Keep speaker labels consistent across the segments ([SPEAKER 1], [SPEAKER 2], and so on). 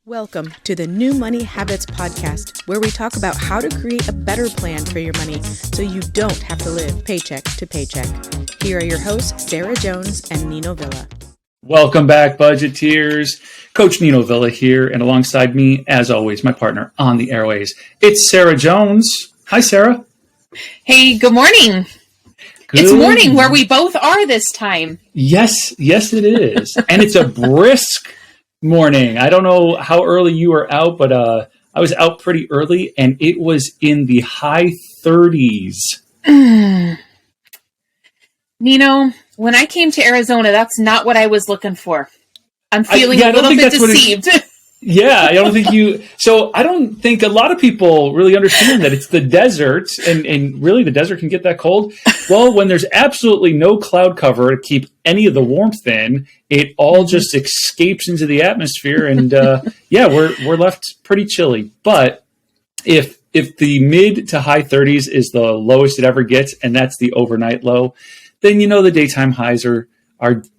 [SPEAKER 1] Welcome to the New Money Habits Podcast, where we talk about how to create a better plan for your money so you don't have to live paycheck to paycheck. Here are your hosts, Sarah Jones and Nino Villa.
[SPEAKER 2] Welcome back, budgeteers. Coach Nino Villa here, and alongside me, as always, my partner on the airways, it's Sarah Jones. Hi, Sarah.
[SPEAKER 3] Hey, good morning. It's morning where we both are this time.
[SPEAKER 2] Yes, it is. And it's a brisk morning. I don't know how early you were out, but I was out pretty early, and it was in the high 30s.
[SPEAKER 3] Nino, when I came to Arizona, that's not what I was looking for. I'm feeling a little bit deceived.
[SPEAKER 2] I don't think a lot of people really understand that it's the desert, and really the desert can get that cold. Well, when there's absolutely no cloud cover to keep any of the warmth in, it all just escapes into the atmosphere, and we're left pretty chilly. But if the mid to high 30s is the lowest it ever gets, and that's the overnight low, then the daytime highs are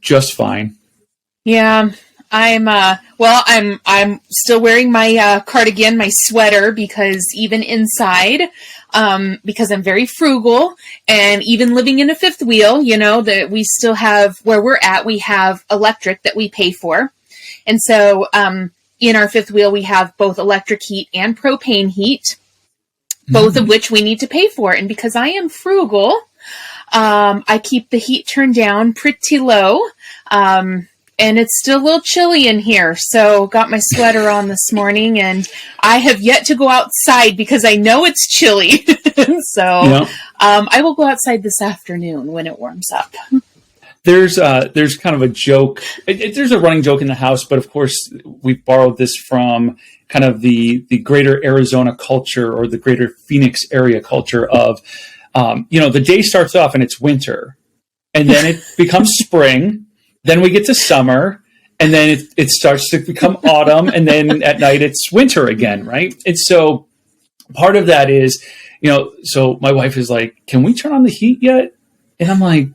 [SPEAKER 2] just fine.
[SPEAKER 3] Yeah. I'm still wearing my cardigan, my sweater, because even inside, because I'm very frugal, and even living in a fifth wheel, that we still have where we're at, we have electric that we pay for. And so, in our fifth wheel, we have both electric heat and propane heat, both of which we need to pay for. And because I am frugal, I keep the heat turned down pretty low. And it's still a little chilly in here. So got my sweater on this morning, and I have yet to go outside because I know it's chilly. I will go outside this afternoon when it warms up.
[SPEAKER 2] There's kind of a joke. There's a running joke in the house, but of course we've borrowed this from kind of the greater Arizona culture, or the greater Phoenix area culture of, the day starts off and it's winter, and then it becomes spring. Then we get to summer, and then it starts to become autumn, and then at night it's winter again, right? And so part of that is, so my wife is like, "Can we turn on the heat yet?" And I'm like,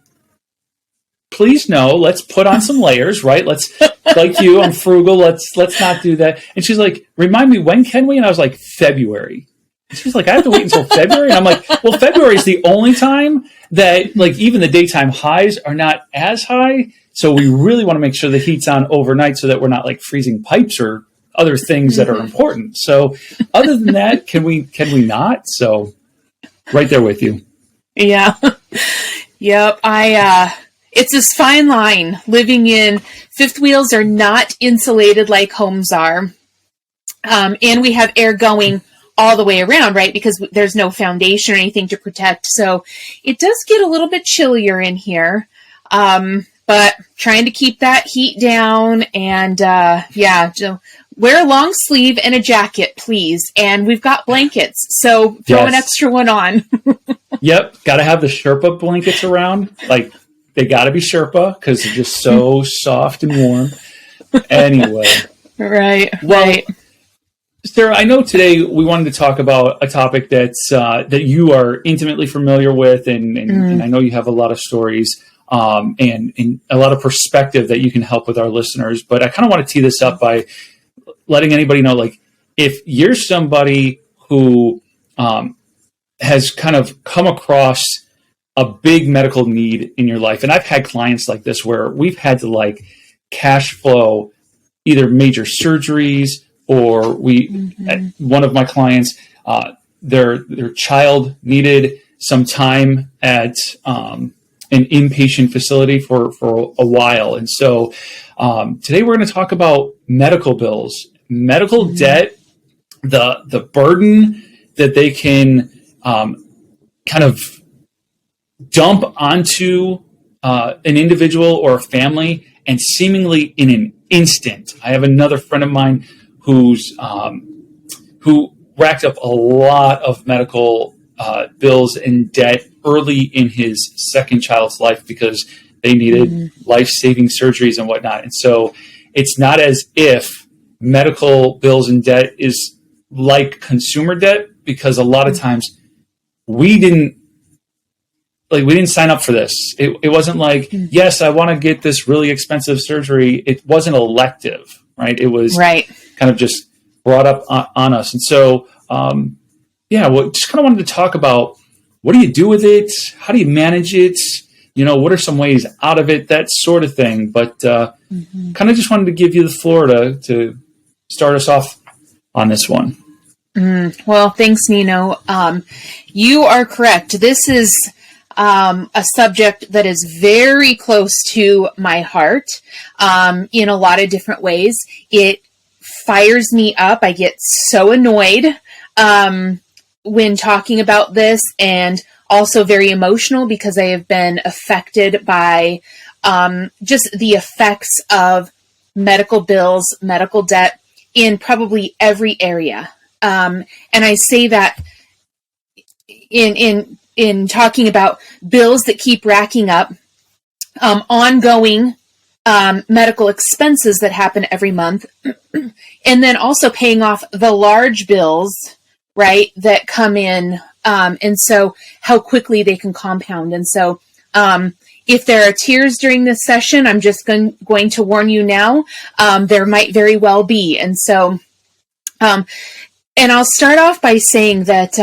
[SPEAKER 2] "Please no, let's put on some layers, right? Let's, like you, I'm frugal, let's not do that." And she's like, "Remind me, when can we?" And I was like, "February." And she's like, "I have to wait until February?" And I'm like, "Well, February is the only time that even the daytime highs are not as high. So we really want to make sure the heat's on overnight so that we're not freezing pipes or other things that are important. So other than that, can we not?" So right there with you.
[SPEAKER 3] Yeah. Yep. It's this fine line. Living in fifth wheels are not insulated like homes are. And we have air going all the way around, right? Because there's no foundation or anything to protect. So it does get a little bit chillier in here. But trying to keep that heat down, and wear a long sleeve and a jacket, please. And we've got blankets, so throw an extra one on.
[SPEAKER 2] Yep, got to have the Sherpa blankets around. They got to be Sherpa because they're just so soft and warm. Anyway.
[SPEAKER 3] Right.
[SPEAKER 2] Sarah, I know today we wanted to talk about a topic that you are intimately familiar with, and I know you have a lot of stories. And a lot of perspective that you can help with our listeners. But I kind of want to tee this up by letting anybody know, if you're somebody who has kind of come across a big medical need in your life, and I've had clients like this where we've had to cash flow either major surgeries, or one of my clients, their child needed some time at an inpatient facility for a while. And so today we're going to talk about medical bills, medical debt, the burden that they can kind of dump onto an individual or a family, and seemingly in an instant. I have another friend of mine who racked up a lot of medical bills and debt early in his second child's life because they needed life-saving surgeries and whatnot. And so it's not as if medical bills and debt is like consumer debt, because a lot of times we didn't sign up for this. It wasn't like, yes, I want to get this really expensive surgery. It wasn't elective, right? It was kind kind of just brought up on us. And so, just kind of wanted to talk about, what do you do with it? How do you manage it? What are some ways out of it? That sort of thing. But kind of just wanted to give you the floor to start us off on this one.
[SPEAKER 3] Well, thanks, Nino. You are correct. This is a subject that is very close to my heart in a lot of different ways. It fires me up. I get so annoyed when talking about this, and also very emotional because I have been affected by just the effects of medical bills, medical debt in probably every area. And I say that in talking about bills that keep racking up, ongoing medical expenses that happen every month, and then also paying off the large bills, right, that come in, and so how quickly they can compound. And so if there are tears during this session, I'm just going to warn you now, there might very well be. And so, and I'll start off by saying that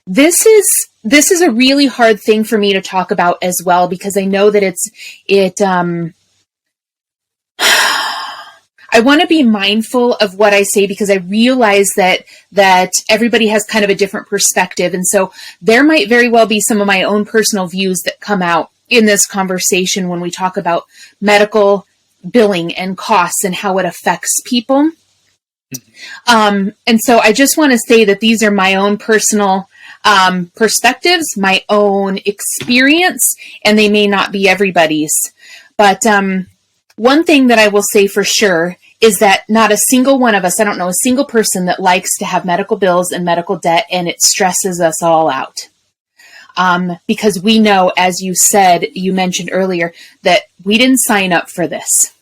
[SPEAKER 3] this is a really hard thing for me to talk about as well, because I know that I want to be mindful of what I say, because I realize that everybody has kind of a different perspective. And so there might very well be some of my own personal views that come out in this conversation when we talk about medical billing and costs and how it affects people. And so I just want to say that these are my own personal perspectives, my own experience, and they may not be everybody's. But one thing that I will say for sure is that not a single one of us, I don't know a single person that likes to have medical bills and medical debt, and it stresses us all out. Because we know, as you mentioned earlier, that we didn't sign up for this.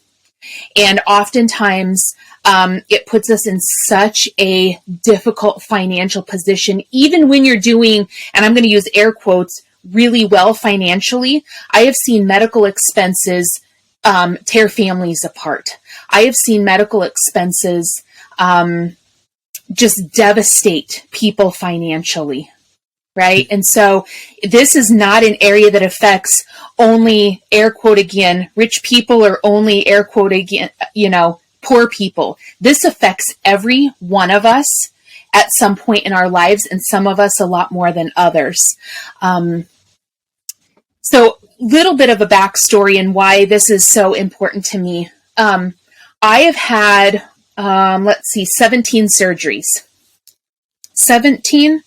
[SPEAKER 3] And oftentimes, it puts us in such a difficult financial position, even when you're doing, and I'm going to use air quotes, really well financially. I have seen medical expenses tear families apart. I have seen medical expenses just devastate people financially, right? And so this is not an area that affects only, air quote again, rich people, or only, air quote again, poor people. This affects every one of us at some point in our lives, and some of us a lot more than others. So little bit of a backstory and why this is so important to me. I have had, 17 surgeries. 17,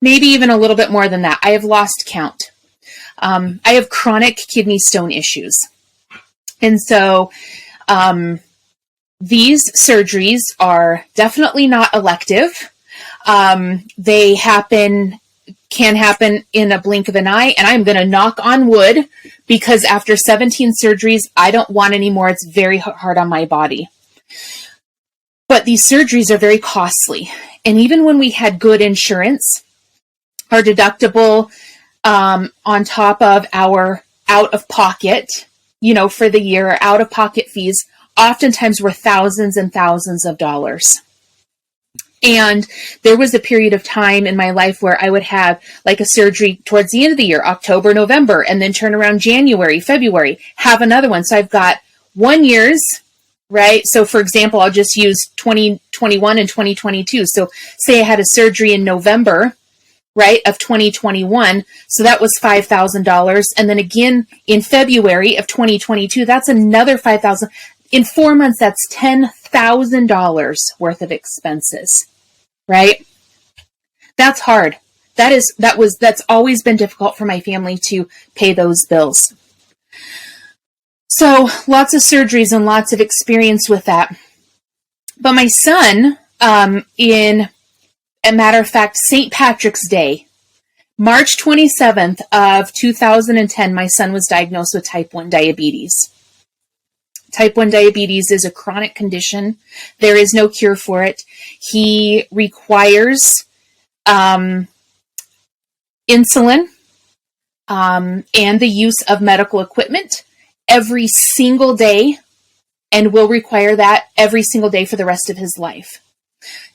[SPEAKER 3] maybe even a little bit more than that. I have lost count. I have chronic kidney stone issues. And so these surgeries are definitely not elective. They can happen in a blink of an eye, and I'm going to knock on wood, because after 17 surgeries, I don't want any more. It's very hard on my body. But these surgeries are very costly. And even when we had good insurance, our deductible on top of our out-of-pocket, for the year, our out-of-pocket fees, oftentimes were thousands and thousands of dollars. And there was a period of time in my life where I would have like a surgery towards the end of the year, October, November, and then turn around January, February, have another one. So I've got 1 year's, right? So for example, I'll just use 2021 and 2022. So say I had a surgery in November, right, of 2021. So that was $5,000. And then again in February of 2022, that's another $5,000. In 4 months, that's $10,000 worth of expenses. Right? That's hard. That's always been difficult for my family to pay those bills. So lots of surgeries and lots of experience with that. But my son, in a matter of fact, St. Patrick's Day, March 27th of 2010, my son was diagnosed with type 1 diabetes. Type 1 diabetes is a chronic condition. There is no cure for it. He requires insulin and the use of medical equipment every single day and will require that every single day for the rest of his life.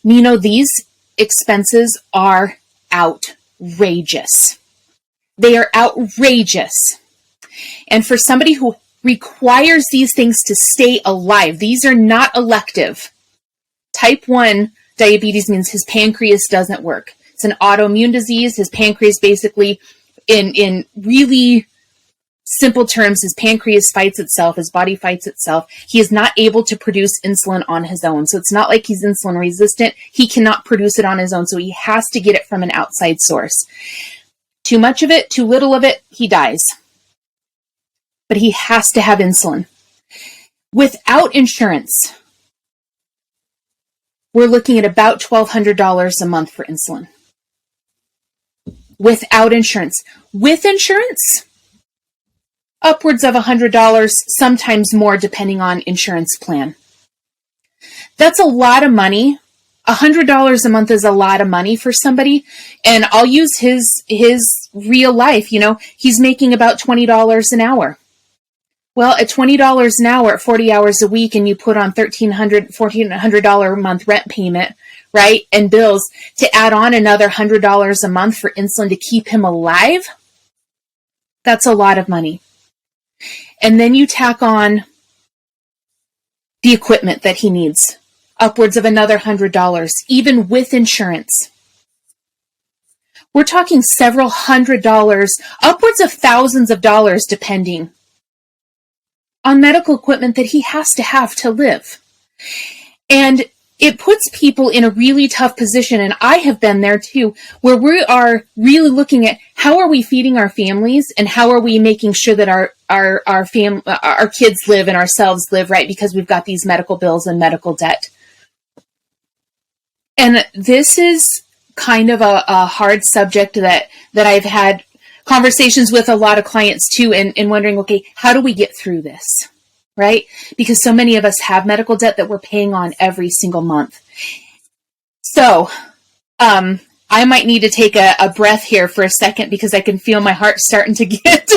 [SPEAKER 3] Nino, these expenses are outrageous. They are outrageous. And for somebody who requires these things to stay alive, these are not elective. Type 1 diabetes means his pancreas doesn't work. It's an autoimmune disease. His pancreas basically, in really simple terms, his pancreas fights itself. His body fights itself. He is not able to produce insulin on his own. So it's not like he's insulin resistant. He cannot produce it on his own. So he has to get it from an outside source. Too much of it, too little of it, he dies. But he has to have insulin. Without insurance, we're looking at about $1,200 a month for insulin. Without insurance. With insurance, upwards of $100, sometimes more depending on insurance plan. That's a lot of money. $100 a month is a lot of money for somebody. And I'll use his real life. He's making about $20 an hour. Well, at $20 an hour at 40 hours a week, and you put on $1,400 a month rent payment, right? And bills to add on another $100 a month for insulin to keep him alive. That's a lot of money. And then you tack on the equipment that he needs, upwards of another $100, even with insurance. We're talking several $100s, upwards of thousands of dollars, depending on medical equipment that he has to have to live. And it puts people in a really tough position, and I have been there too, where we are really looking at how are we feeding our families and how are we making sure that our kids live and ourselves live, right? Because we've got these medical bills and medical debt. And this is kind of a hard subject that I've had conversations with a lot of clients too, and wondering, okay, how do we get through this, right? Because so many of us have medical debt that we're paying on every single month. So I might need to take a breath here for a second, because I can feel my heart starting to get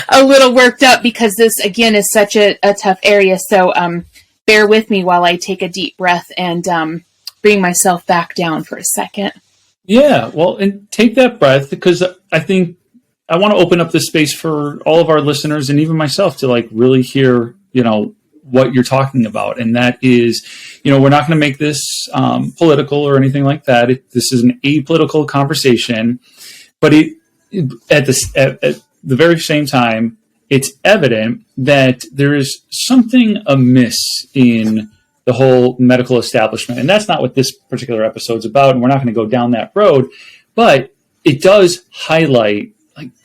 [SPEAKER 3] a little worked up, because this, again, is such a tough area. So bear with me while I take a deep breath and bring myself back down for a second.
[SPEAKER 2] Yeah, well, and take that breath, because I think I want to open up this space for all of our listeners and even myself to really hear, what you're talking about. And that is, we're not going to make this political or anything like that. This is an apolitical conversation, but at the very same time, it's evident that there is something amiss in the whole medical establishment. And that's not what this particular episode's about. And we're not going to go down that road, but it does highlight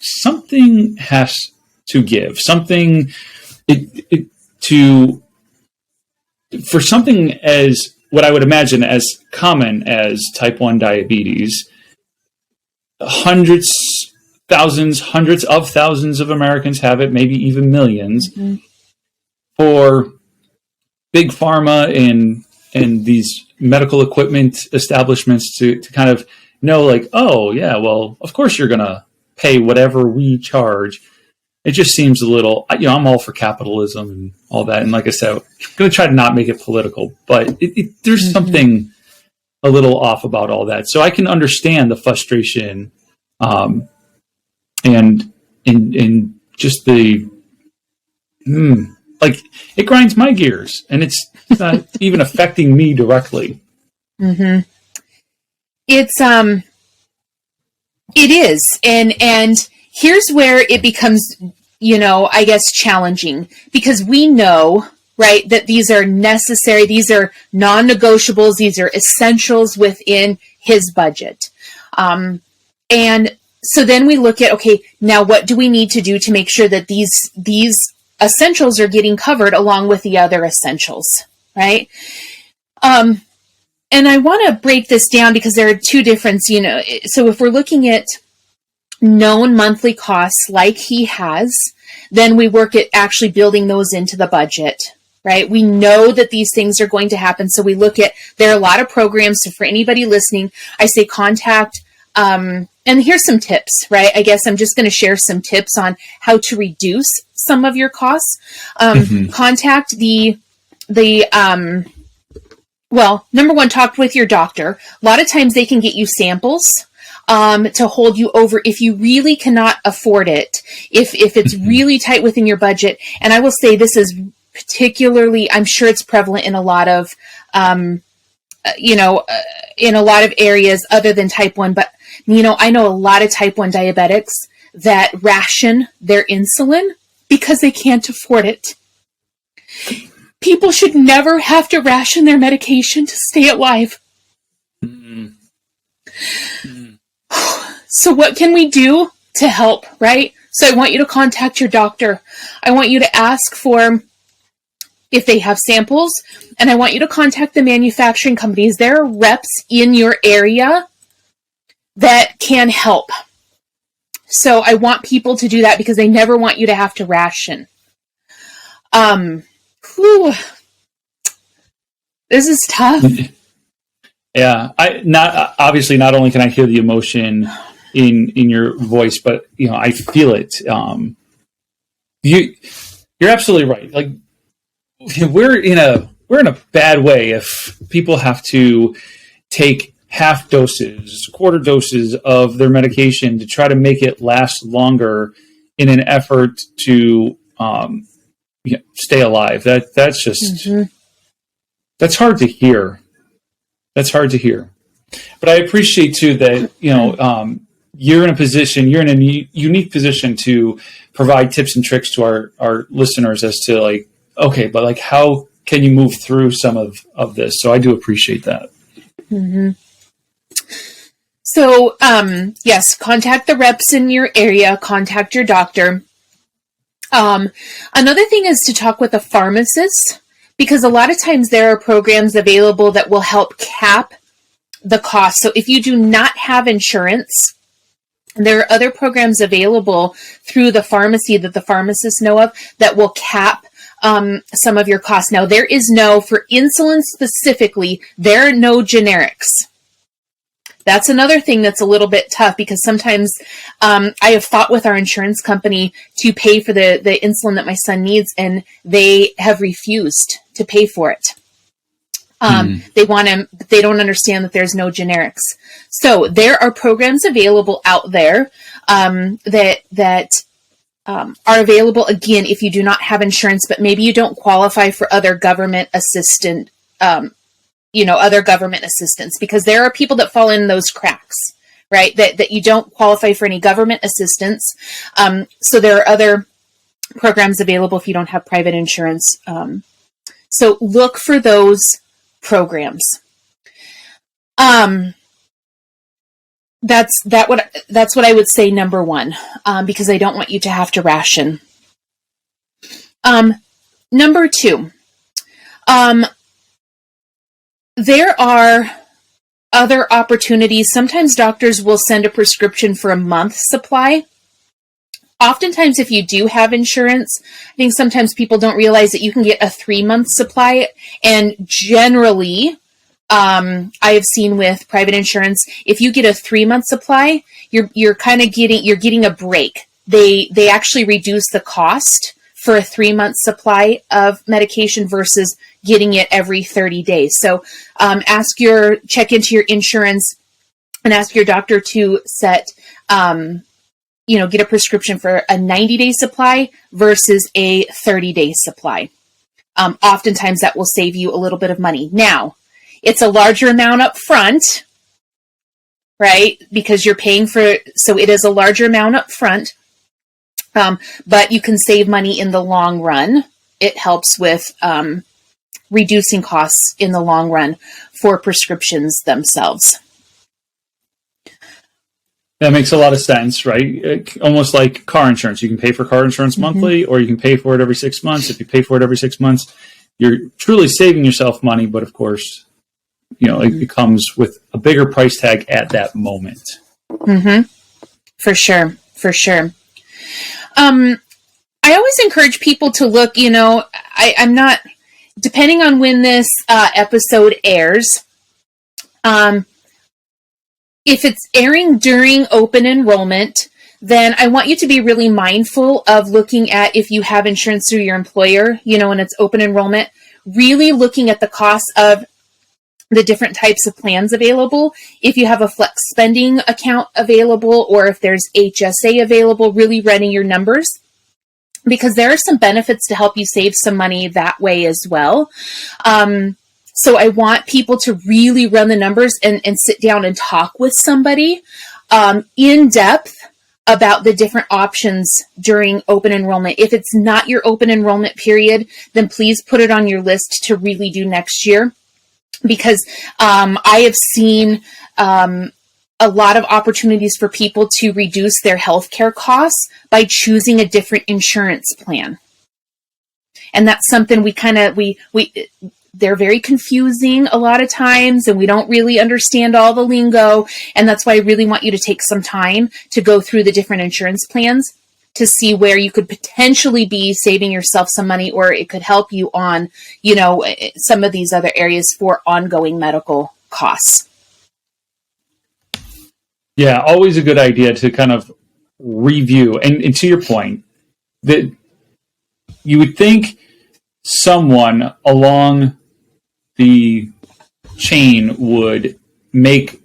[SPEAKER 2] something has to give, something for something as what I would imagine as common as type 1 diabetes. Hundreds of thousands of Americans have it, maybe even millions. Mm-hmm. For big pharma and these medical equipment establishments to kind of know, oh yeah, well, of course you're going to pay whatever we charge. It just seems a little, I'm all for capitalism and all that. And like I said, I'm going to try to not make it political, but there's mm-hmm. something a little off about all that. So I can understand the frustration and just the, it grinds my gears, and it's not even affecting me directly.
[SPEAKER 3] Mm-hmm. It is. And here's where it becomes, I guess, challenging, because we know, right, that these are necessary. These are non-negotiables. These are essentials within his budget. And so then we look at, okay, now what do we need to do to make sure that these essentials are getting covered along with the other essentials, right? And I want to break this down, because there are two different, so if we're looking at known monthly costs like he has, then we work at actually building those into the budget, right? We know that these things are going to happen. So we look at, there are a lot of programs. So for anybody listening, I say contact, and here's some tips, right? I guess I'm just going to share some tips on how to reduce some of your costs. Mm-hmm. Contact the well, number one, talk with your doctor. A lot of times they can get you samples to hold you over if you really cannot afford it, if it's really tight within your budget. And I will say this is particularly, I'm sure it's prevalent in a lot of, in a lot of areas other than type 1. But, I know a lot of type 1 diabetics that ration their insulin because they can't afford it. People should never have to ration their medication to stay alive. Mm-hmm. Mm-hmm. So what can we do to help, right? So I want you to contact your doctor. I want you to ask for if they have samples, and I want you to contact the manufacturing companies. There are reps in your area that can help. So I want people to do that because they never want you to have to ration. This is tough.
[SPEAKER 2] Yeah, not only can I hear the emotion in your voice, but I feel it. You're absolutely right. Like we're in a bad way if people have to take half doses, quarter doses of their medication to try to make it last longer in an effort to stay alive. That's just that's hard to hear. That's hard to hear. But I appreciate too that you're in a unique position to provide tips and tricks to our listeners as to how can you move through some of this. So I do appreciate that.
[SPEAKER 3] Mm-hmm. So, yes, contact the reps in your area, contact your doctor. Another thing is to talk with a pharmacist, because a lot of times there are programs available that will help cap the cost. So if you do not have insurance, there are other programs available through the pharmacy that the pharmacists know of that will cap some of your costs. Now, for insulin specifically, there are no generics. That's another thing that's a little bit tough, because sometimes I have fought with our insurance company to pay for the insulin that my son needs, and they have refused to pay for it. They don't understand that there's no generics. So there are programs available out there that are available, again, if you do not have insurance, but maybe you don't qualify for other government assistance, because there are people that fall in those cracks, right? That you don't qualify for any government assistance. So there are other programs available if you don't have private insurance. So look for those programs. That's what I would say, number one, because I don't want you to have to ration. Number two, there are other opportunities. Sometimes doctors will send a prescription for a month's supply. Oftentimes, if you do have insurance, I think sometimes people don't realize that you can get a 3-month supply. And generally, I have seen with private insurance, if you get a 3-month supply, you're getting a break. They actually reduce the cost for a 3-month supply of medication versus getting it every 30 days. So check into your insurance and ask your doctor to set, get a prescription for a 90-day supply versus a 30-day supply. Oftentimes that will save you a little bit of money. Now, it's a larger amount up front, right? Because you're paying so it is a larger amount up front, but you can save money in the long run. It helps with reducing costs in the long run for prescriptions themselves.
[SPEAKER 2] That makes a lot of sense, right? Almost like car insurance. You can pay for car insurance monthly, or you can pay for it every 6 months. If you pay for it every 6 months, you're truly saving yourself money. But of course, it comes with a bigger price tag at that moment.
[SPEAKER 3] Mm-hmm. For sure. I always encourage people to look, I'm not, depending on when this episode airs, if it's airing during open enrollment, then I want you to be really mindful of looking at if you have insurance through your employer, and it's open enrollment. really looking at the cost of the different types of plans available, if you have a flex spending account available, or if there's HSA available, really running your numbers, because there are some benefits to help you save some money that way as well. So I want people to really run the numbers and sit down and talk with somebody in depth about the different options during open enrollment. If it's not your open enrollment period, then please put it on your list to really do next year. Because I have seen a lot of opportunities for people to reduce their healthcare costs by choosing a different insurance plan. And that's something they're very confusing a lot of times, and we don't really understand all the lingo. And that's why I really want you to take some time to go through the different insurance plans to see where you could potentially be saving yourself some money, or it could help you on, some of these other areas for ongoing medical costs.
[SPEAKER 2] Yeah, always a good idea to kind of review. And to your point, that you would think someone along the chain would make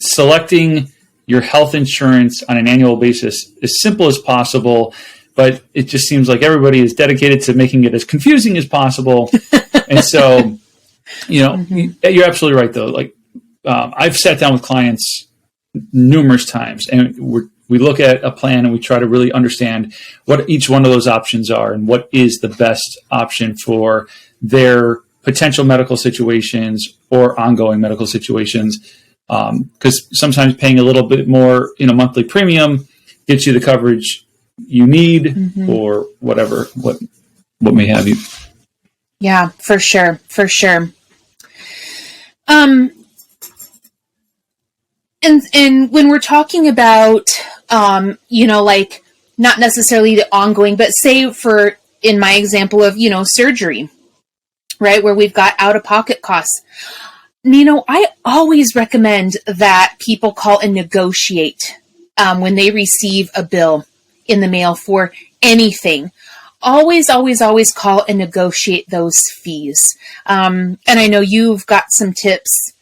[SPEAKER 2] selecting your health insurance on an annual basis as simple as possible, but it just seems like everybody is dedicated to making it as confusing as possible. And so, you're absolutely right, though. Like, I've sat down with clients numerous times, and we look at a plan and we try to really understand what each one of those options are and what is the best option for their potential medical situations or ongoing medical situations. Because sometimes paying a little bit more in a monthly premium gets you the coverage you need, or whatever, what may have you.
[SPEAKER 3] Yeah, for sure. And when we're talking about, like not necessarily the ongoing, but say in my example of, surgery, right, where we've got out-of-pocket costs. Nino, I always recommend that people call and negotiate when they receive a bill in the mail for anything. Always, always, always call and negotiate those fees. And I know you've got some tips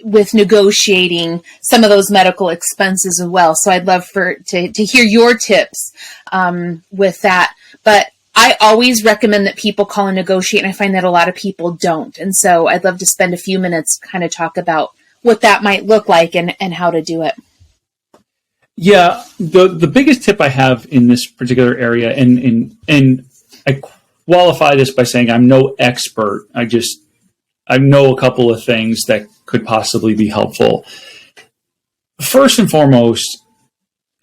[SPEAKER 3] with negotiating some of those medical expenses as well. So I'd love to hear your tips with that. But I always recommend that people call and negotiate, and I find that a lot of people don't. And so I'd love to spend a few minutes kind of talk about what that might look like and how to do it.
[SPEAKER 2] Yeah, the biggest tip I have in this particular area, and I qualify this by saying I'm no expert. I know a couple of things that could possibly be helpful. First and foremost,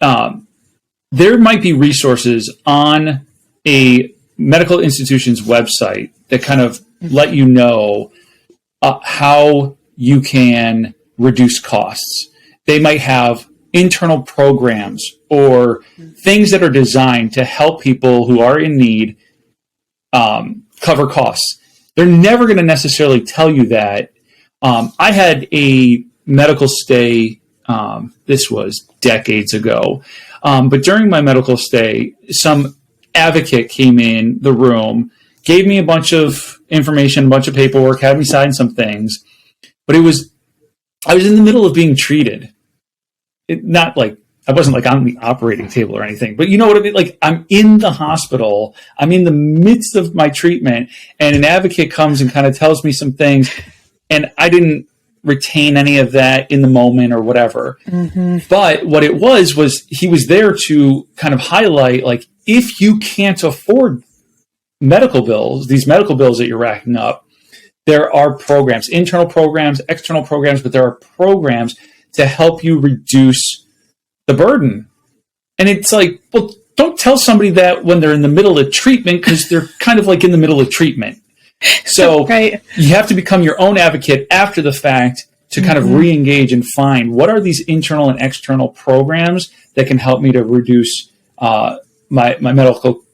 [SPEAKER 2] there might be resources on a medical institution's website that kind of let you know how you can reduce costs. They might have internal programs or things that are designed to help people who are in need cover costs. They're never going to necessarily tell you that. I had a medical stay, this was decades ago, but during my medical stay, some advocate came in the room, gave me a bunch of information, a bunch of paperwork, had me sign some things, but I was in the middle of being treated. Not like, I wasn't like on the operating table or anything, but you know what I mean? Like, I'm in the hospital, I'm in the midst of my treatment, and an advocate comes and kind of tells me some things, and I didn't retain any of that in the moment or whatever. But what it was he was there to kind of highlight, like, if you can't afford medical bills, these medical bills that you're racking up, there are programs, internal programs, external programs, but there are programs to help you reduce the burden. And it's like, well, don't tell somebody that when they're in the middle of treatment, because they're kind of like in the middle of treatment. So
[SPEAKER 3] right.
[SPEAKER 2] You have to become your own advocate after the fact to kind of re-engage and find what are these internal and external programs that can help me to reduce my medical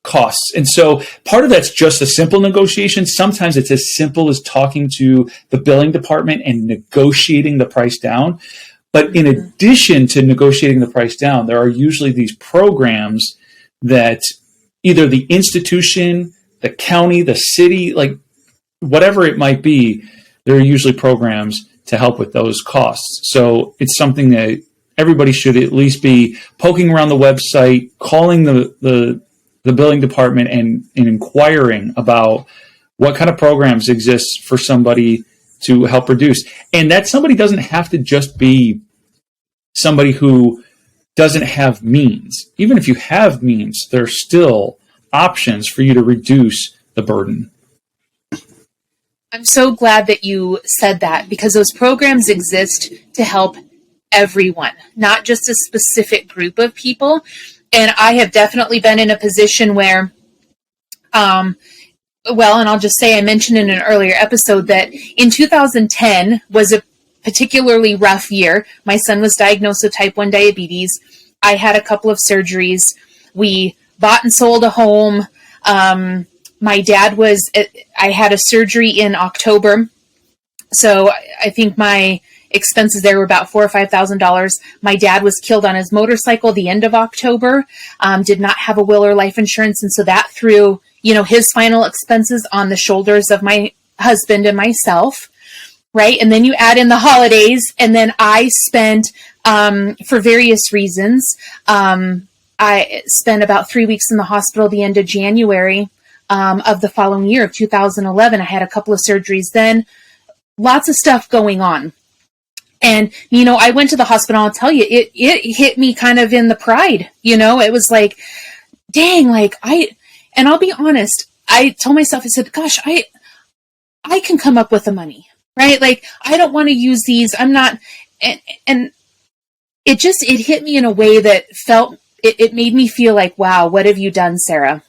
[SPEAKER 2] costs. And so part of that's just a simple negotiation. Sometimes it's as simple as talking to the billing department and negotiating the price down. But in addition to negotiating the price down, there are usually these programs that either the institution the county, the city, like whatever it might be, there are usually programs to help with those costs. So it's something that everybody should at least be poking around the website, calling the billing department and inquiring about what kind of programs exist for somebody to help reduce. And that somebody doesn't have to just be somebody who doesn't have means. Even if you have means, there's still options for you to reduce the burden.
[SPEAKER 3] I'm so glad that you said that, because those programs exist to help everyone, not just a specific group of people. And I have definitely been in a position where, and I'll just say, I mentioned in an earlier episode that in 2010 was a particularly rough year. My son was diagnosed with type 1 diabetes. I had a couple of surgeries. We bought and sold a home. My dad I had a surgery in October. So I think my expenses there were about $4,000 or $5,000. My dad was killed on his motorcycle the end of October, did not have a will or life insurance. And so that threw, his final expenses on the shoulders of my husband and myself. Right. And then you add in the holidays, and then I spent, for various reasons, I spent about 3 weeks in the hospital the end of January of the following year of 2011. I had a couple of surgeries then, lots of stuff going on. And, I went to the hospital. I'll tell you, it hit me kind of in the pride, it was like, dang, and I'll be honest, I told myself, I said, gosh, I can come up with the money, right? Like, I don't want to use these. I'm not, and it hit me in a way that it made me feel like, wow, what have you done, Sarah?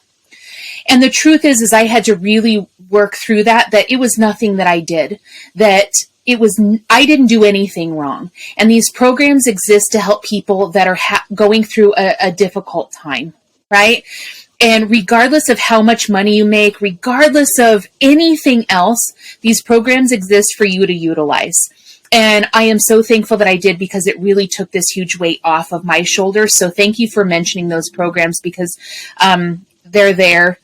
[SPEAKER 3] And the truth is I had to really work through that it was nothing that I did, that I didn't do anything wrong. And these programs exist to help people that are going through a difficult time, right? And regardless of how much money you make, regardless of anything else, these programs exist for you to utilize. And I am so thankful that I did, because it really took this huge weight off of my shoulders. So thank you for mentioning those programs, because they're there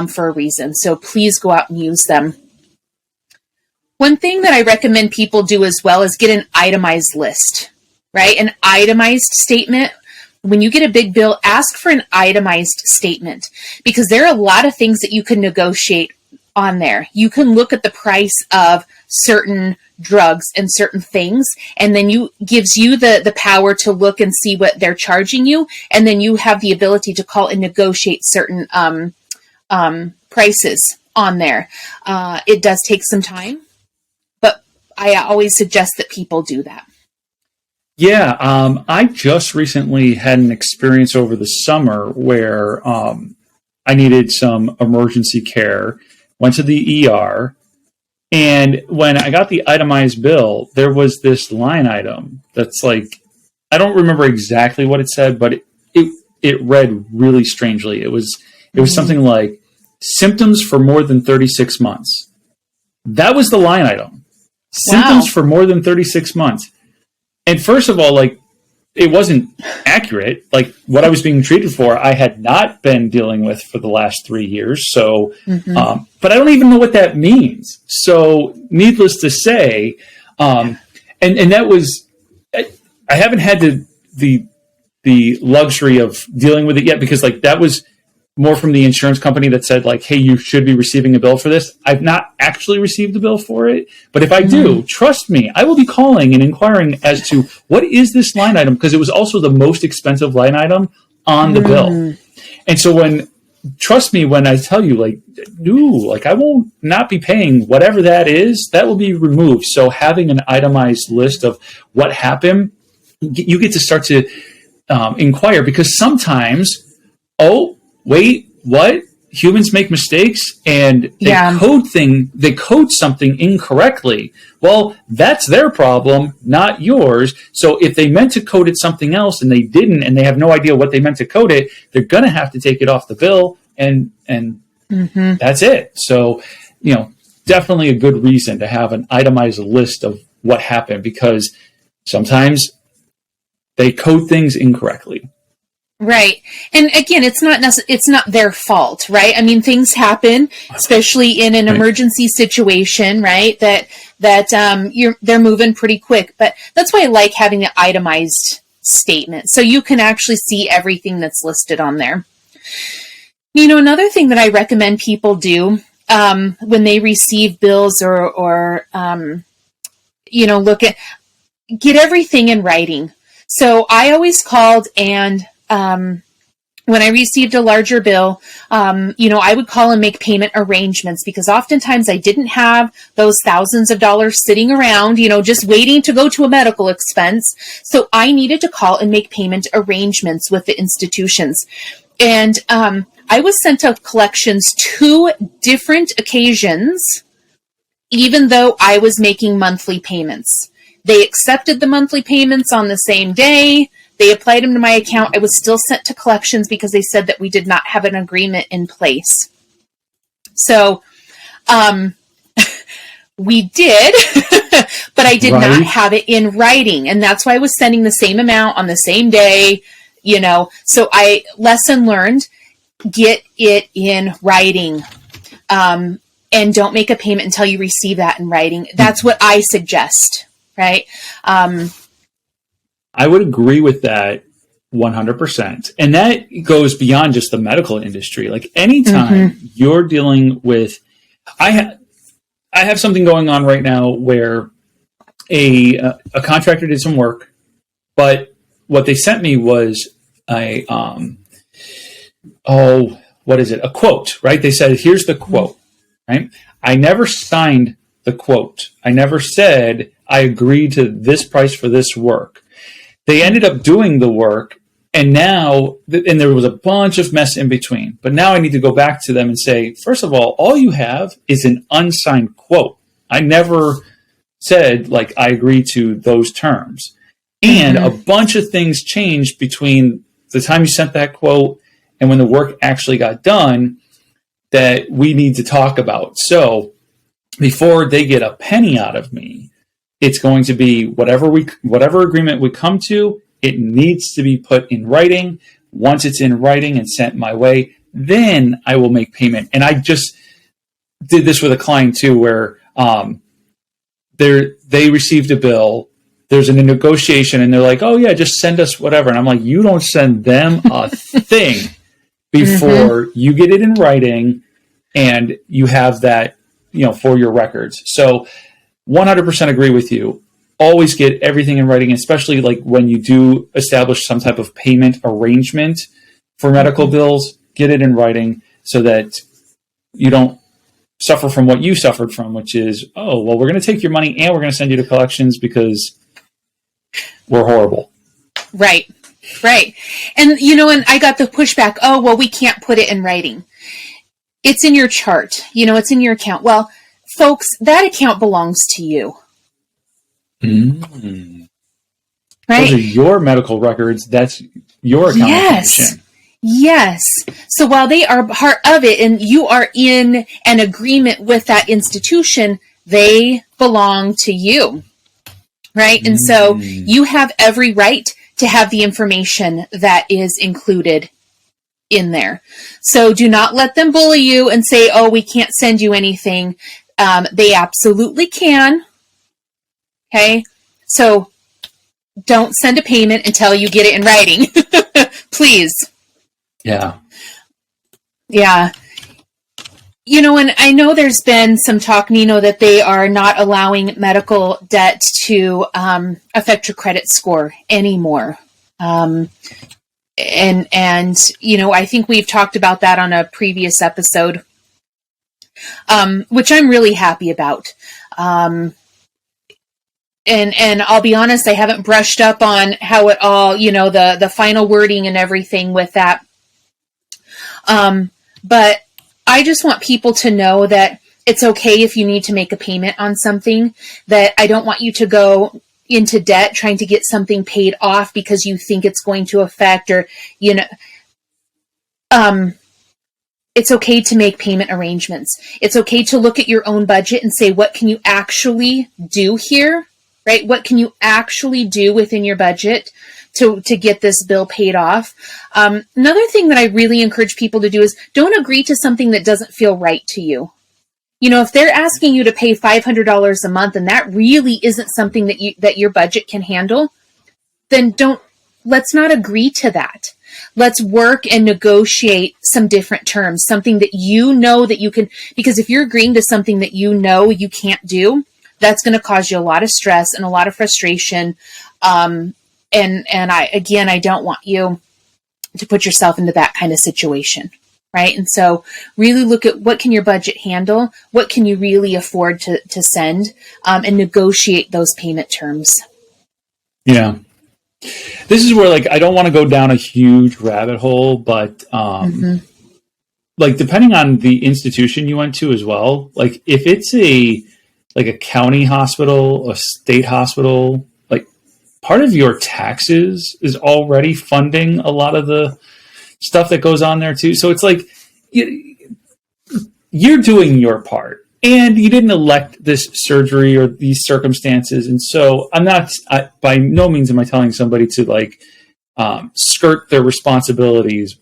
[SPEAKER 3] for a reason. So please go out and use them. One thing that I recommend people do as well is get an itemized list, right? An itemized statement. When you get a big bill, ask for an itemized statement, because there are a lot of things that you can negotiate on there. You can look at the price of certain drugs and certain things, and then gives you the power to look and see what they're charging you, and then you have the ability to call and negotiate certain prices on there. It does take some time, but I always suggest that people do that.
[SPEAKER 2] Yeah, I just recently had an experience over the summer where I needed some emergency care, went to the ER, and when I got the itemized bill, there was this line item that's like, I don't remember exactly what it said, but it read really strangely. It was something like symptoms for more than 36 months. That was the line item. Symptoms for more than 36 months. And first of all, it wasn't accurate. Like, what I was being treated for, I had not been dealing with for the last 3 years. So, but I don't even know what that means. So, needless to say, and that was, I haven't had the luxury of dealing with it yet, because that was more from the insurance company that said hey, you should be receiving a bill for this. I've not actually received a bill for it, but if I do, trust me, I will be calling and inquiring as to what is this line item, because it was also the most expensive line item on the bill. And so trust me when I tell you, I won't not be paying whatever that is, that will be removed. So having an itemized list of what happened, you get to start to inquire, because sometimes, wait, what? Humans make mistakes, and they code something incorrectly. Well, that's their problem, not yours. So if they meant to code it something else and they didn't, and they have no idea what they meant to code it, they're going to have to take it off the bill, and that's it. So, definitely a good reason to have an itemized list of what happened, because sometimes they code things incorrectly.
[SPEAKER 3] Right. And again, it's not their fault, right? I mean, things happen, especially in an emergency situation, right? They're moving pretty quick, but that's why I like having an itemized statement. So you can actually see everything that's listed on there. Another thing that I recommend people do, when they receive bills or get everything in writing. So I always called and, when I received a larger bill, I would call and make payment arrangements because oftentimes I didn't have those thousands of dollars sitting around, just waiting to go to a medical expense. So I needed to call and make payment arrangements with the institutions. And I was sent to collections 2 different occasions, even though I was making monthly payments. They accepted the monthly payments on the same day. They applied them to my account. I was still sent to collections because they said that we did not have an agreement in place. So, we did, but I did not have it in writing. And that's why I was sending the same amount on the same day, So lesson learned, get it in writing. And don't make a payment until you receive that in writing. That's what I suggest. Right.
[SPEAKER 2] I would agree with that 100%. And that goes beyond just the medical industry. Like anytime you're dealing with, I have something going on right now where a contractor did some work, but what they sent me was a quote, right? They said, here's the quote, right? I never signed the quote. I never said I agreed to this price for this work. They ended up doing the work, and now, and there was a bunch of mess in between. But now I need to go back to them and say, first of all you have is an unsigned quote. I never said, I agree to those terms. And a bunch of things changed between the time you sent that quote and when the work actually got done that we need to talk about. So before they get a penny out of me, it's going to be whatever agreement we come to, it needs to be put in writing. Once it's in writing and sent my way, then I will make payment. And I just did this with a client too, where they received a bill. There's a negotiation and they're like, oh yeah, just send us whatever. And I'm like, you don't send them a thing before you get it in writing and you have that, for your records. So 100% agree with you. Always get everything in writing, especially when you do establish some type of payment arrangement for medical bills, get it in writing so that you don't suffer from what you suffered from, which is, oh, well, we're going to take your money and we're going to send you to collections because we're horrible.
[SPEAKER 3] Right. And, and I got the pushback, oh, well, we can't put it in writing. It's in your chart, it's in your account. Well, folks, that account belongs to you.
[SPEAKER 2] Right?
[SPEAKER 3] Those
[SPEAKER 2] are your medical records. That's your account information.
[SPEAKER 3] Yes. So while they are part of it and you are in an agreement with that institution, they belong to you. Right? And so you have every right to have the information that is included in there. So do not let them bully you and say, oh, we can't send you anything. They absolutely can. Okay. So don't send a payment until you get it in writing. Please.
[SPEAKER 2] Yeah.
[SPEAKER 3] Yeah. And I know there's been some talk, Nino, that they are not allowing medical debt to affect your credit score anymore. And I think we've talked about that on a previous episode, which I'm really happy about. And I'll be honest, I haven't brushed up on how it all, the final wording and everything with that. But I just want people to know that it's okay if you need to make a payment on something, that I don't want you to go into debt trying to get something paid off because you think it's going to affect or, it's okay to make payment arrangements. It's okay to look at your own budget and say, what can you actually do here? right? What can you actually do within your budget to get this bill paid off? Another thing that I really encourage people to do is don't agree to something that doesn't feel right to you. You know, if they're asking you to pay $500 a month and that really isn't something that your budget can handle, then let's not agree to that. Let's work and negotiate some different terms, something that you know that you can, because if you're agreeing to something that you know you can't do, that's going to cause you a lot of stress and a lot of frustration. And I don't want you to put yourself into that kind of situation. Right. And so really look at what can your budget handle? What can you really afford to send, and negotiate those payment terms?
[SPEAKER 2] Yeah. This is where, like, I don't want to go down a huge rabbit hole, but like, depending on the institution you went to as well, like if it's a county hospital, a state hospital, like part of your taxes is already funding a lot of the stuff that goes on there too. So it's like you're doing your part, and you didn't elect this surgery or these circumstances. And so by no means am I telling somebody to like skirt their responsibilities.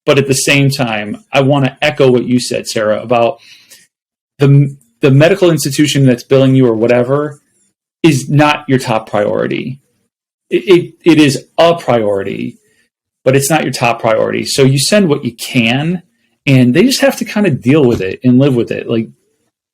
[SPEAKER 2] But at the same time, I want to echo what you said, Sarah, about the medical institution that's billing you or whatever is not your top priority. It is a priority, but it's not your top priority. So you send what you can, and they just have to kind of deal with it and live with it. Like,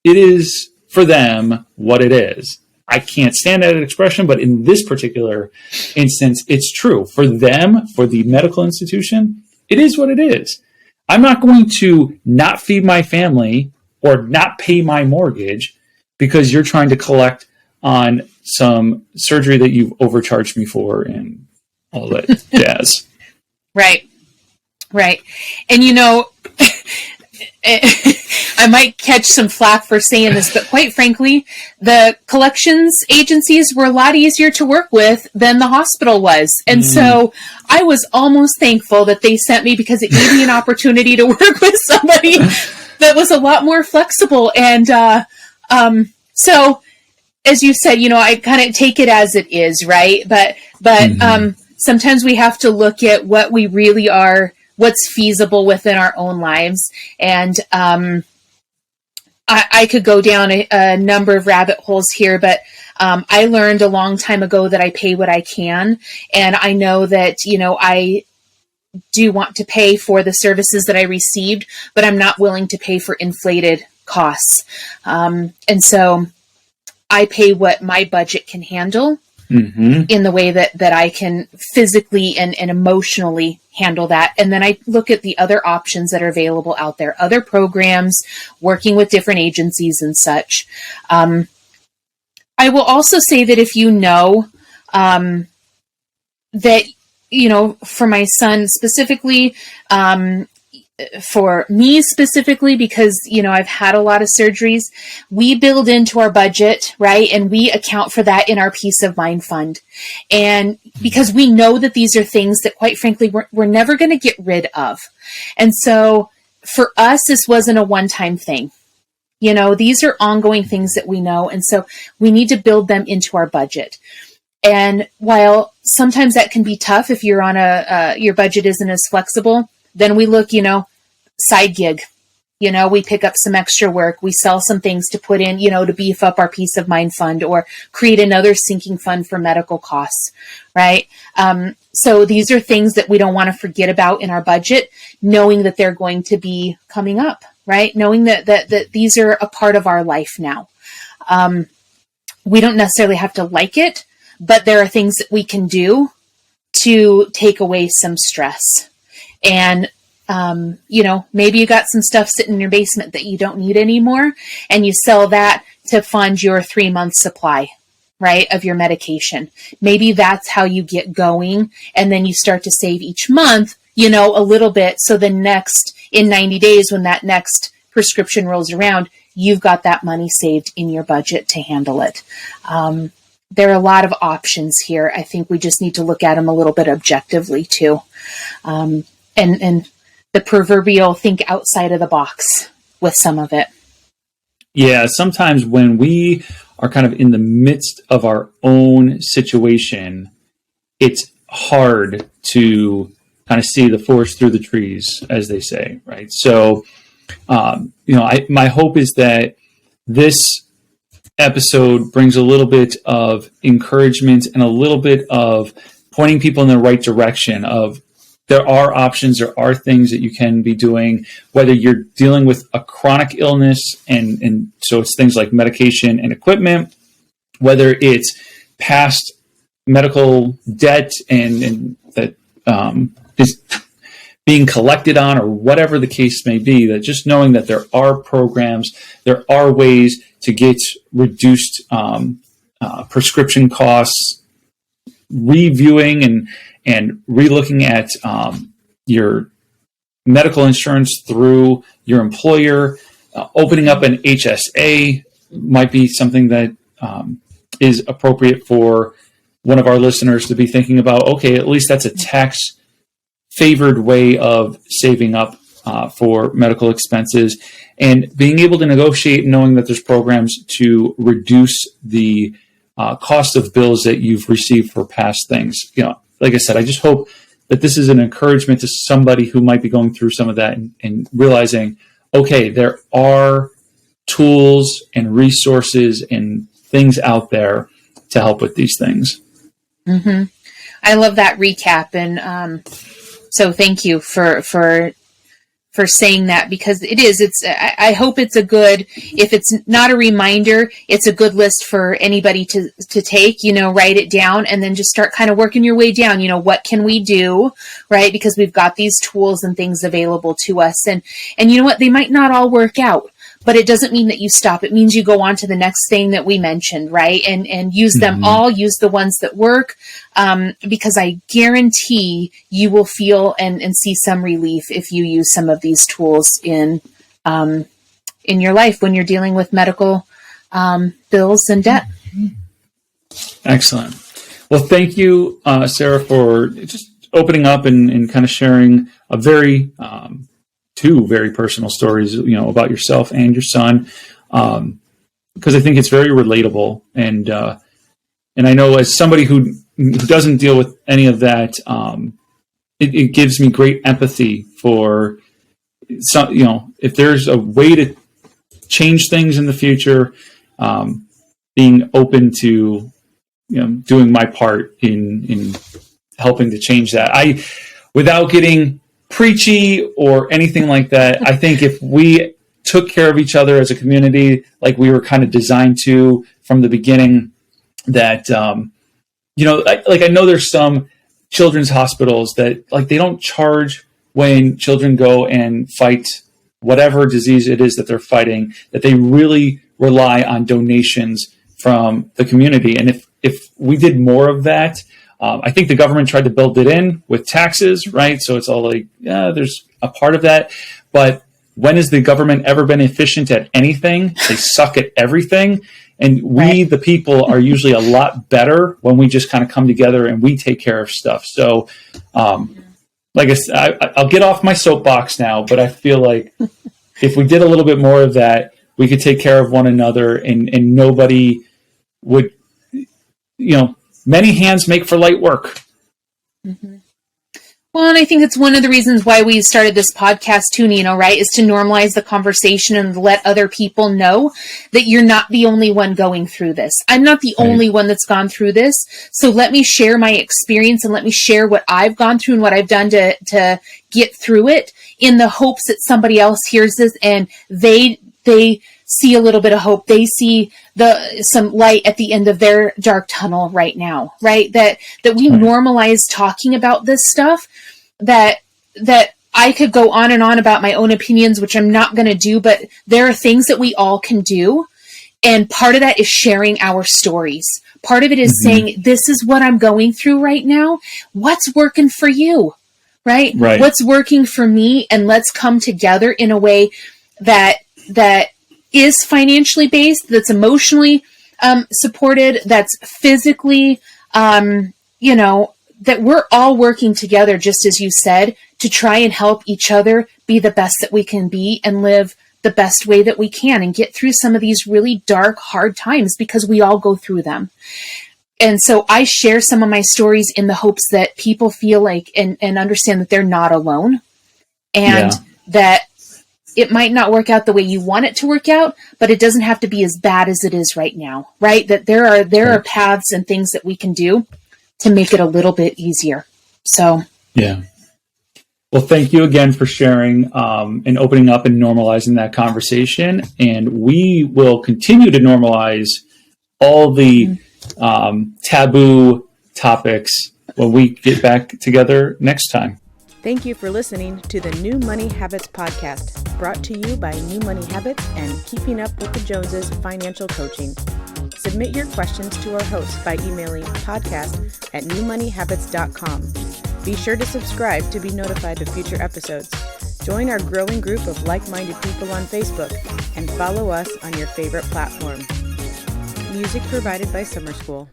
[SPEAKER 2] it is for them what it is. I can't stand that expression, but in this particular instance, it's true. For them, for the medical institution, it is what it is. I'm not going to not feed my family or not pay my mortgage because you're trying to collect on some surgery that you've overcharged me for and all that jazz.
[SPEAKER 3] Right. And you know, I might catch some flack for saying this, but quite frankly, the collections agencies were a lot easier to work with than the hospital was. And so I was almost thankful that they sent me, because it gave me an opportunity to work with somebody that was a lot more flexible. And so, as you said, you know, I kind of take it as it is, right? But sometimes we have to look at what we really are, what's feasible within our own lives. And I could go down a number of rabbit holes here, but I learned a long time ago that I pay what I can. And I know that, you know, I do want to pay for the services that I received, but I'm not willing to pay for inflated costs. And so I pay what my budget can handle. In the way that I can physically and emotionally handle that. And then I look at the other options that are available out there, other programs, working with different agencies and such. I will also say that if you know that, you know, for my son specifically, for me specifically, because, you know, I've had a lot of surgeries, we build into our budget, right? And we account for that in our peace of mind fund. And because we know that these are things that, quite frankly, we're never going to get rid of. And so for us, this wasn't a one-time thing. You know, these are ongoing things that we know. And so we need to build them into our budget. And while sometimes that can be tough if you're on your budget isn't as flexible, then we look, you know, side gig, you know, we pick up some extra work, we sell some things to put in, you know, to beef up our peace of mind fund or create another sinking fund for medical costs, right? So these are things that we don't want to forget about in our budget, knowing that they're going to be coming up, right? Knowing that these are a part of our life now. We don't necessarily have to like it, but there are things that we can do to take away some stress. And, you know, maybe you got some stuff sitting in your basement that you don't need anymore, and you sell that to fund your 3-month supply, right, of your medication. Maybe that's how you get going. And then you start to save each month, you know, a little bit. So the in 90 days, when that next prescription rolls around, you've got that money saved in your budget to handle it. There are a lot of options here. I think we just need to look at them a little bit objectively too. And the proverbial think outside of the box with some of it.
[SPEAKER 2] Yeah, sometimes when we are kind of in the midst of our own situation, it's hard to kind of see the forest through the trees, as they say, right? So, my hope is that this episode brings a little bit of encouragement and a little bit of pointing people in the right direction of there are options, there are things that you can be doing, whether you're dealing with a chronic illness, and so it's things like medication and equipment, whether it's past medical debt and that is being collected on, or whatever the case may be, that just knowing that there are programs, there are ways to get reduced prescription costs, reviewing and relooking at your medical insurance through your employer, opening up an HSA might be something that is appropriate for one of our listeners to be thinking about. Okay, at least that's a tax favored way of saving up for medical expenses, and being able to negotiate, knowing that there's programs to reduce the cost of bills that you've received for past things. Like I said, I just hope that this is an encouragement to somebody who might be going through some of that, and realizing, okay, there are tools and resources and things out there to help with these things.
[SPEAKER 3] Mm-hmm. I love that recap. And so thank you for saying that, because I hope it's a good, if it's not a reminder, it's a good list for anybody to take, write it down and then just start kind of working your way down. What can we do, right? Because we've got these tools and things available to us, and you know what, they might not all work out, but it doesn't mean that you stop. It means you go on to the next thing that we mentioned, right? And use them all, use the ones that work, because I guarantee you will feel and see some relief if you use some of these tools in your life when you're dealing with medical bills and debt.
[SPEAKER 2] Excellent. Well, thank you, Sarah, for just opening up and kind of sharing two very personal stories, about yourself and your son, because I think it's very relatable, and I know, as somebody who doesn't deal with any of that, it gives me great empathy for some. If there's a way to change things in the future, being open to doing my part in helping to change that. Without getting preachy or anything like that, I think if we took care of each other as a community, like we were kind of designed to from the beginning, that I know there's some children's hospitals that they don't charge when children go and fight whatever disease it is that they're fighting, that they really rely on donations from the community. And if we did more of that, I think the government tried to build it in with taxes, right? So it's all there's a part of that. But when has the government ever been efficient at anything? They suck at everything. And we, the people, are usually a lot better when we just kind of come together and we take care of stuff. So, like I said, I'll get off my soapbox now, but I feel like if we did a little bit more of that, we could take care of one another, and nobody would, many hands make for light work.
[SPEAKER 3] Mm-hmm. Well, and I think it's one of the reasons why we started this podcast too, Nino, right? Is to normalize the conversation and let other people know that you're not the only one going through this. I'm not the only one that's gone through this. So let me share my experience and let me share what I've gone through and what I've done to get through it, in the hopes that somebody else hears this and they see a little bit of hope. They see some light at the end of their dark tunnel right now, right? That we normalize talking about this stuff, that I could go on and on about my own opinions, which I'm not going to do, but there are things that we all can do. And part of that is sharing our stories. Part of it is saying, this is what I'm going through right now. What's working for you, right? What's working for me? And let's come together in a way that is financially based, that's emotionally supported, that's physically, that we're all working together, just as you said, to try and help each other be the best that we can be and live the the best way that we can and get through some of these really dark, hard times, because we all go through them. And so I share some of my stories in the hopes that people feel like and understand that they're not alone, and that it might not work out the way you want it to work out, but it doesn't have to be as bad as it is right now, right? That there are paths and things that we can do to make it a little bit easier. So,
[SPEAKER 2] yeah. Well, thank you again for sharing and opening up and normalizing that conversation. And we will continue to normalize all the taboo topics when we get back together next time.
[SPEAKER 1] Thank you for listening to the New Money Habits podcast, brought to you by New Money Habits and Keeping Up with the Joneses Financial Coaching. Submit your questions to our host by emailing podcast@newmoneyhabits.com. Be sure to subscribe to be notified of future episodes. Join our growing group of like-minded people on Facebook and follow us on your favorite platform. Music provided by Summer School.